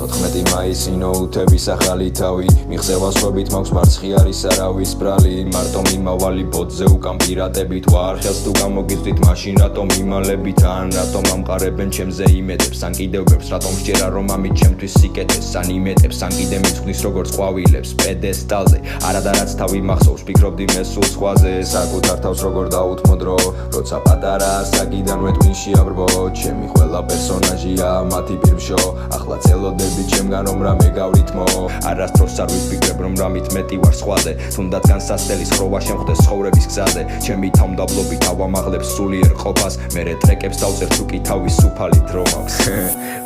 14 მაისი ნოუთების ახალი თავი მიღწევა სხვებით მაქვს მარცხი არის არავის ბრალი მარტო მიმავალი ბოთზე უკან პირატებით ვარ ხელს თუ გამოგიწვით მაშინ რატომ იმალებით ან რატომ ამყარებენ ჩემზე იმედებს ან კიდევებს რატომ შეერა რომ ამით ჩემთვის სიკეთეს ან იმედებს ან კიდე მიცხვნის როგორც ყვავილებს პედესტალზე არადარაც თავი მახსოვს ფიქრობდი მე სულ სხვაზე საკუთარ თავს როგორ დაუთმოდრო როცა პატარა საკიდანვე twin შეაბრბო ჩემი ყველა პერსონაჟია მათი პირმშო ახლა წელოდები ჩემგან რომ რამე გავრითმო არასდროს არ ვიფიქრებ რომ რამით მეტი ვარ სხვაზე თუნდაც განსასწრელი ხროვა შემხვდეს ცხოვრების გზაზე ჩემი თავმდაბლობით ავამაღლებს სულიერ ყოფას მერე ტრეკებს დავწერთ უკი თავის სუფალი დრო მაქვს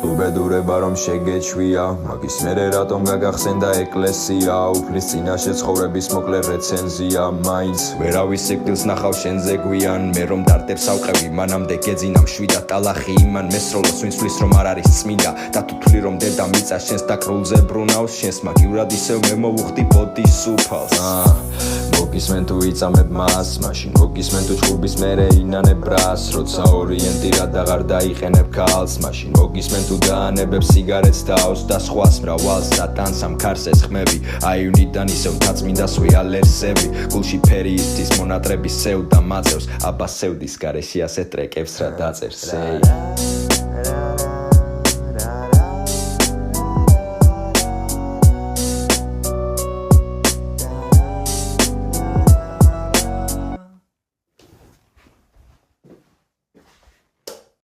უბედურება რომ შეგეჩვია მაგის მერე რატომ გაგახსენდა ეკლესია უფლის წინაშე ცხოვრების მოკლე რეცენზია მაინც ვერავის სიკვდილს ნახავ შენზე გვიან მე რომ დარტებს ავყევი მანამდე გეძინა მშვიდად ტალახი იმან მესროლოს ვინც თვლის რომ არ არის წმინდა და თუ თვლი რომ დედა მიწა შენს დაკრულზე ბრუნავს შენს მაგივრად ისევ მე მოვუხდი ბოდის სუფალს მოგისმენ თუ იწამებ მას მაშინ მოგისმენ თუ ჭუბის მერე ინანებ ბრას როცა ორიენტირად აღარ დაიყენებ ქალს მაშინ მოგისმენ თუ დაანებებ სიგარეტს თავს და სხვას მრავალ სატანს ამ ქარს ესხმები აივნიდან ისევ თაწმინდას ვიალერსები გულში ფერი ისთვის მონატრების სევ და მაწევს აბა სევდის გარეშე ასე ტრეკებს რა დაწერს